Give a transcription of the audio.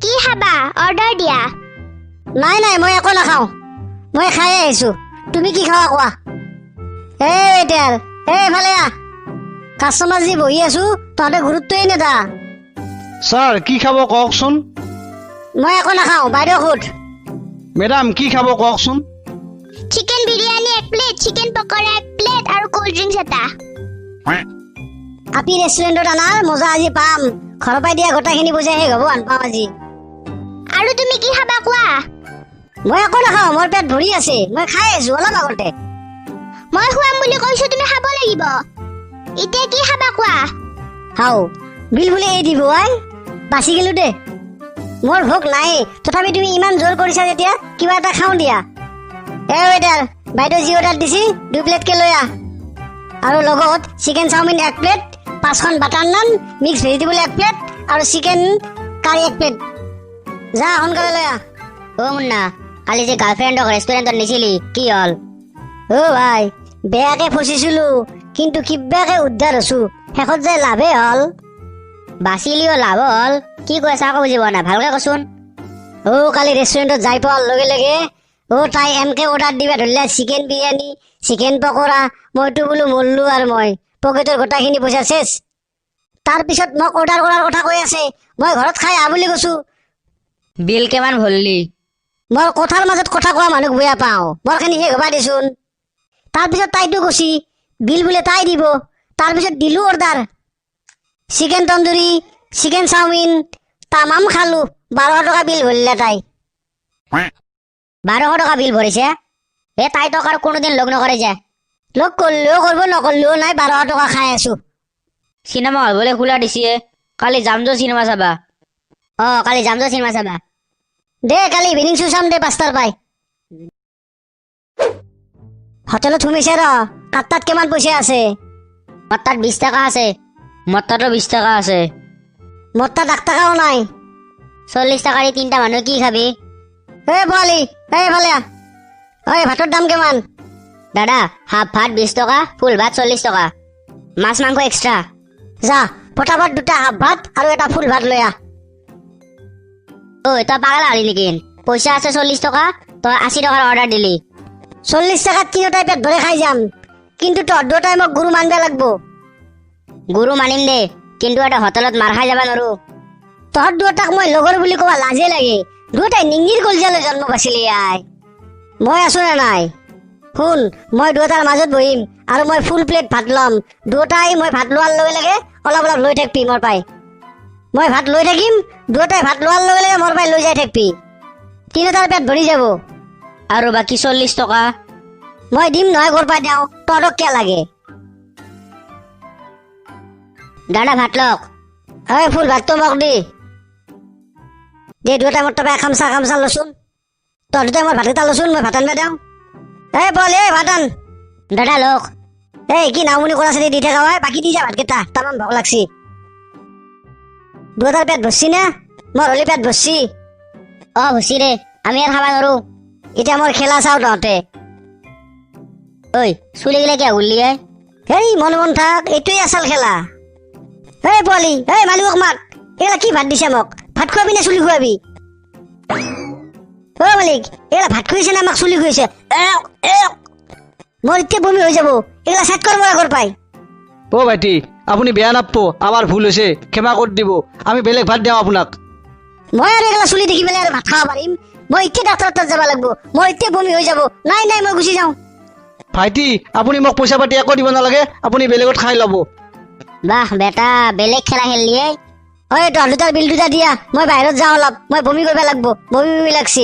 কি খাবা অৰ্ডাৰ দিয়া নাই নাই মই একো নাখাওঁ মই খাই আহিছো তুমি কি খাৱা কোৱা ৱেটাৰ এইফালে আহ কাষ্টমাৰ যি বহি আছো তহঁতে গুৰুত্বই নেদা স্যাৰ কি খাব কওকচোন মই একো নাখাওঁ বাইদেউ সোধ মেডাম কি খাব কওকচোন chicken biryani 1 plate chicken pakora 1 plate আৰু কোল্ড ড্ৰিংকছ এটা আপি ৰেষ্টুৰেণ্টত আনাৰ মজা আজি পাম ঘৰৰ পৰা দিয়া গোটাখিনি পইচা শেষ হ'ব আনপাম আজি আৰু তুমি কি খাবা কোৱা মই একো নাখাওঁ মোৰ পেট ভৰি আছে মই খাই আছো অলপ আগতে মই খুৱাম বুলি কৈছো তুমি খাব লাগিব এতিয়া কি খাবা কোৱা হাও বিল বুলি এই দিব আই বাচি গেলো দে মোৰ ভোক নাই তথাপি তুমি ইমান জোৰ কৰিছা যেতিয়া কিবা এটা খাওঁ দিয়া ৱেটাৰ বাইদেউ যি অৰ্ডাৰ দিছি 2 প্লেটকে লৈ আহ আৰু লগত চিকেন চাওমিন 1 প্লেট 5খন বাটাৰ নান মিক্স ভেজিটেবল 1 প্লেট আৰু চিকেন কাৰী 1 প্লেট যা সোনকালে লৈ আহ মুন্না কালি যে গাৰ্লফ্ৰেণ্ডক ৰেষ্টুৰেণ্টত নিছিলি কি হ'ল ভাই বেয়াকে ফচিছিলো কিন্তু কিবাকে উদ্ধাৰ হৈছো শেষত যে লাভে হ'ল বাচিলিও লাভ হ'ল কি কৈছা আকৌ বুজি পোৱা নাই ভালকে কচোন কালি ৰেষ্টুৰেণ্টত যাই পোৱাৰ লগে লগে তাই এমকে অৰ্ডাৰ দিবা ধৰিলে চিকেন বিৰিয়ানী চিকেন পকৰা মইতো বোলো মৰলো আৰু মই পকেটৰ গোটাখিনি পইচা চেছ তাৰপিছত মোক অৰ্ডাৰ কৰাৰ কথা কৈ আছে মই ঘৰত খাই আহ বুলি কৈছো বিল কিমান ভৰলি মই কথাৰ মাজত কথা কোৱা মানুহ বেয়া পাওঁ মোৰখিনি শেষ হ'বা দেচোন তাৰপিছত তাইতো কৈছি বিল বোলে তাই দিব তাৰপিছত দিলো order chicken tandoori chicken chowmein তামাম খালো 1200 টকা বিল ভৰিলে তাই 1200 টকা বিল ভৰিছে তাই তোক আৰু কোনোদিন লগ নকৰে যে লগ কৰিলেও কৰিব নকৰিলেও নাই 1200 টকা খাই আছো চিনেমা হল বোলে খোলা দিছে কালি যাম যো চিনেমা চাবা কালি যাম যো চিনেমা চাবা দে কালি ইভিনিং শ্বো চাম দে 5টাৰ পাই হোটেলত সোমাইছে তাত কিমান পইচা আছে মোৰ তাত 20 টকা আছে মোৰ তাতো 20 টকা আছে মোৰ তাত 1 টকাও নাই 40 টকা দি 3টা মানুহ কি খাবি পোৱালি এইফালে ভাতৰ দাম কিমান দাদা হাফ ভাত 20 টকা ফুল ভাত 40 টকা মাছ মাংস এক্সট্ৰা যা পটাপট 2টা হাফ ভাত আৰু এটা ফুল ভাত লৈ আহ তই পাগল হলি নেকি পইচা আছে 40 টকা তই 80 টকাৰ অৰ্ডাৰ দিলি 40 টকাত 3টাই পেট ভৰে খাই যাম কিন্তু তহঁত 2টাই মোক গুৰু মানবা লাগব গুৰু মানিম দে কিন্তু এটা হোটেলত মাৰ খাই যাবা নৰো তহঁত 2টাক মই লগৰ বুলি ক'বা লাজে লাগে 2টাই নিংগিৰ কলজালৈ জন্ম পাইছিলি আই মই আছো নে নাই শুন মই 2টাৰ মাজত বহিম আৰু মই ফুল প্লেট ভাত ল'ম 2টাই মই ভাত লোৱাৰ লগে লগে অলপ অলপ লৈ থাকিবি মোৰ পাই মই ভাত লৈ থাকিম 2টাই ভাত লোৱাৰ লগে লগে মোৰ পাই লৈ যাই থাকিবি 3টাৰ পেট ভৰি যাব আৰু বাকি 40 টকা মই দিম নহয় ঘৰ পাই দিওঁ তহঁতক কিয় লাগে দাদা ভাত লওক ফুল ভাতটো মোক দি 2টাই মোৰ তাৰপৰা খামচা লচোন তহঁত 2টাই মই ভাত এটা লচোন মই ভাত আনবা দিওঁ পোৱালি ভাত আন দাদা লওক কি নামনি কৰা আছে দি থাকা হয় বাকী দি যা ভাতকেইটা তামান ভোক লাগছি 2টাৰ পেট ভৰছি না মোৰ হলি পেট ভৰছি ভুচি দে আমি আৰ খাবা নৰো এতিয়া মোৰ খেলা চাও তহঁতে চুলি গিলা কিয় উল্লি মন থাক এইটোৱে আচল খেলা পোৱালি মালিকক মাত এইগিলা কি ভাত দিছে মোক ভাত খুৱাবি নে চুলি খুৱাবি মালিক এইগিলা ভাত খুৱাইছে নে আমাক চুলি খুৱাইছে মোৰ এতিয়া বমি হৈ যাব এইগিলা চেট কৰ মোৰ আগৰ পাই ভাইটি আপুনি বেয়া নাপাব আমাৰ ভুল হৈছে ক্ষমা কৰি দিব আমি বেলেগ ভাত দিওঁ আপোনাক মই আৰু এইগিলা চুলি দেখি পেলাই আৰু ভাত খাব পাৰিম মই এতিয়া ডাক্তৰৰ তাত যাব লাগিব মই এতিয়া বমি হৈ যাব নাই মই গুচি যাওঁ ভাইটি আপুনি মোক পইচা পাতি একো দিব নালাগে আপুনি বেলেগত খাই ল'ব বাহ বেটা বেলেগ খেলা খেললি তহঁত 2টাৰ বিল 2টা দিয়া মই বাহিৰত যাওঁ অলপ মই বমি কৰিব লাগিব বমি লাগছি